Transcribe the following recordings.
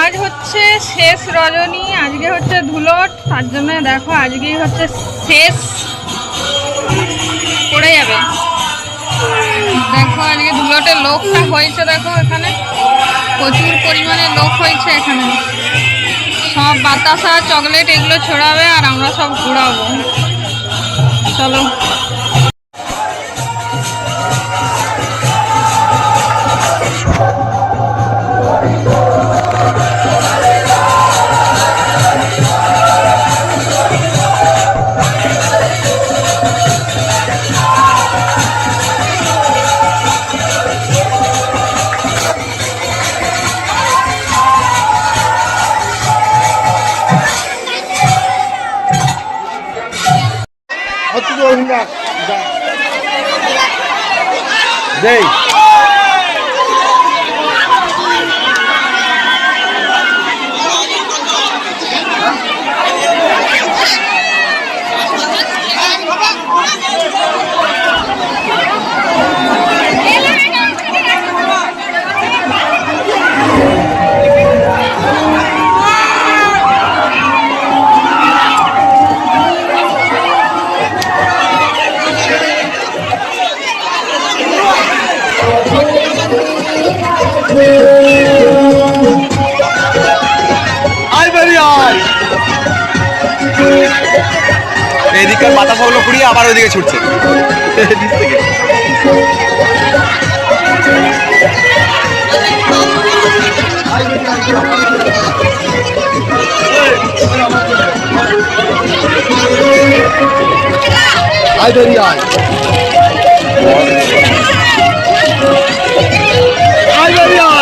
আজ হচ্ছে শেষ রজনী, আজকে হচ্ছে ধুলট, তার জন্য দেখো আজকেই হচ্ছে শেষ, পড়ে যাবে। দেখো আজকে ধুলটের লোকটা হয়েছে, দেখো এখানে প্রচুর পরিমাণে লোক হয়েছে। এখানে সব বাতাসা চকলেট এগুলো ছড়াবে আর আমরা সব ঘুরাবো। চলো Dei. এদিকে বাতাসগুলো পুড়িয়ে আবার ওইদিকে ছুটছে আয় বেরিয়ে আয় আয় বেরিয়ে আয়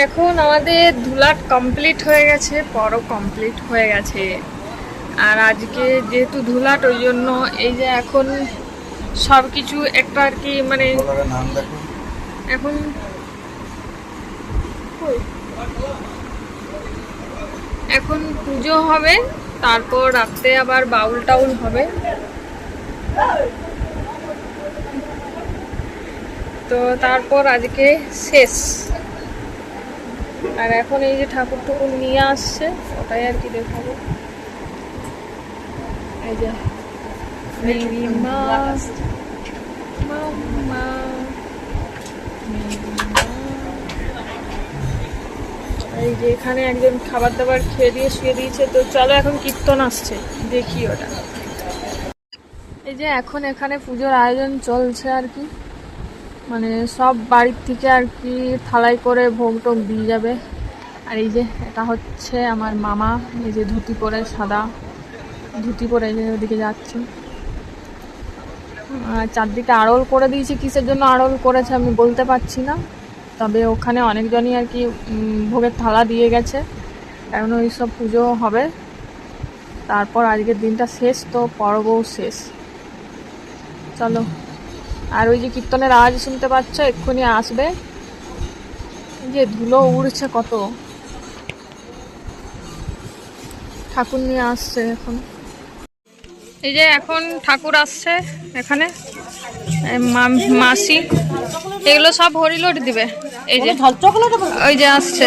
এখন আমাদের ধুলাট কমপ্লিট হয়ে গেছে, পরও কমপ্লিট হয়ে গেছে। আর আজকে যেহেতু ধুলাট, ওই জন্য এই যে এখন সব কিছু একটা আর কি মানে এখন এখন পুজো হবে, তারপর রাত্রে আবার বাউল টাউল হবে। তো তারপর আজকে শেষ। আর এখন এই যে ঠাকুর টুকুর নিয়ে আসছে, ওটাই আর কি দেখাবো। এই যে মেরি মা, মাম্মা, এই যে এখানে একজন খাবার দাবার খেয়ে দিয়ে শুয়ে দিয়েছে। তো চলো এখন কীর্তন আসছে, দেখি ওটা। এই যে এখন এখানে পুজোর আয়োজন চলছে আর কি, মানে সব বাড়ির থেকে আর কি থালাই করে ভোগ টোগ দিয়ে যাবে। আর এই যে এটা হচ্ছে আমার মামা, এই যে ধুতি পরে, সাদা ধুতি পরে এই যে ওদিকে যাচ্ছে। আর চারদিকে আড়ল করে দিয়েছে, কিসের জন্য আড়ল করেছে আমি বলতে পারছি না, তবে ওখানে অনেকজনই আর কি ভোগের থালা দিয়ে গেছে, কারণ ওই সব পুজো হবে। তারপর আজকের দিনটা শেষ, তো পরবও শেষ। চলো, আর ওই যে কীর্তনের আওয়াজ শুনতে পাচ্ছ, এক্ষুনি আসবে। যে ধুলো উড়ছে কত, ঠাকুর নিয়ে আসছে এখন। এই যে এখন ঠাকুর আসছে এখানে, মাসি এগুলো সব হরিলোট দিবে। এই যে ওই যে আসছে।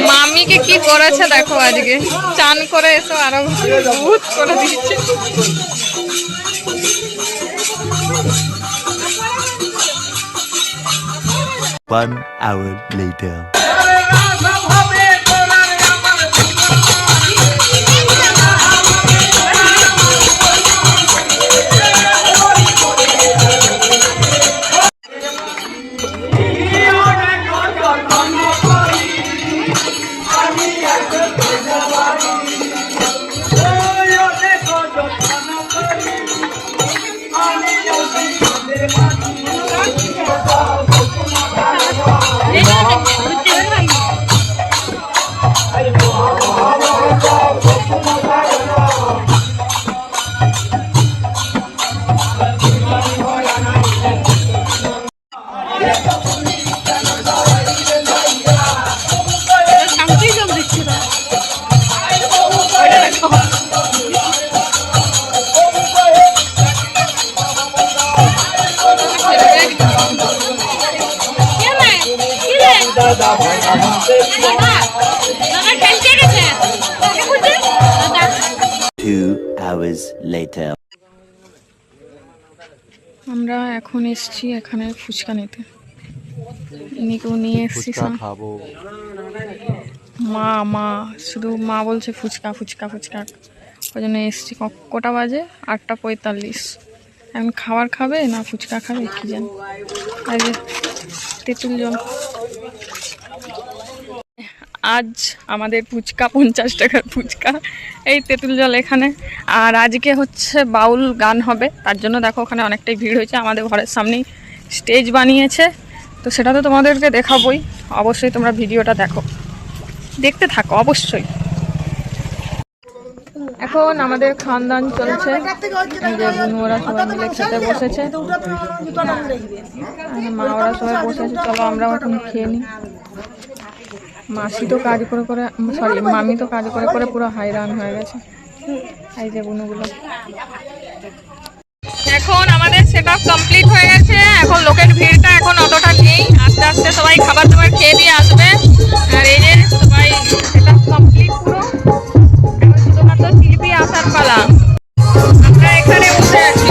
মামিকে কি করেছে দেখো, আজকে চান করে এসো আরো ভূত করে দিচ্ছে। One hour later. Two hours later. আমরা এখন এসছি এখানে ফুচকা নিতে, ইনিকেও নিয়ে এসছি। মা শুধু মা বলছে ফুচকা ফুচকা ফুচকা, ওই জন্য এসছি। কটা বাজে? 8:45। এখন খাবার খাবে না ফুচকা খাবে কি জানি। আর যে তেঁতুল জল, আজ আমাদের ফুচকা 50 টাকার ফুচকা এই তেঁতুল জল এখানে। আর আজকে হচ্ছে বাউল গান হবে, তার জন্য দেখো ওখানে অনেকটাই ভিড় হয়েছে। আমাদের ঘরের সামনেই স্টেজ বানিয়েছে, তো সেটা তো তোমাদেরকে দেখাবোই। অবশ্যই তোমরা ভিডিওটা দেখো, দেখতে থাকো অবশ্যই। এখন আমাদের খাওয়ান চলছে, এই যে বোনরা সবাই মিলে খেতে বসেছে, মা ওরা সবাই বসেছে। চলো আমরাও এখন খেয়ে নিই। মাসি তো কাজ করে করে, সরি মামি তো কাজ করে করে পুরো হাইরান হয়ে গেছে। এই যে বুনুগুলো। এখন আমাদের সেটআপ কমপ্লিট হয়ে গেছে। এখন লোকের ভিড়টা এখন অতটা নেই, আস্তে আস্তে সবাই খাবার দাবার খেয়ে দিয়ে আসবে। আর এই যে সবাই সেটআপ কমপ্লিট পুরো, এখন শুধুমাত্র শিল্পী আসার পালা। আমরা এখানে বসে আছি।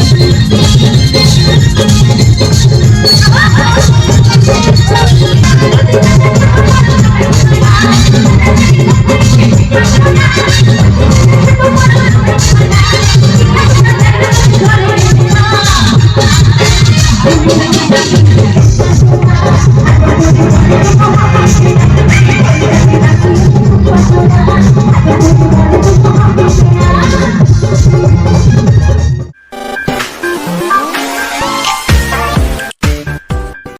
Thank you.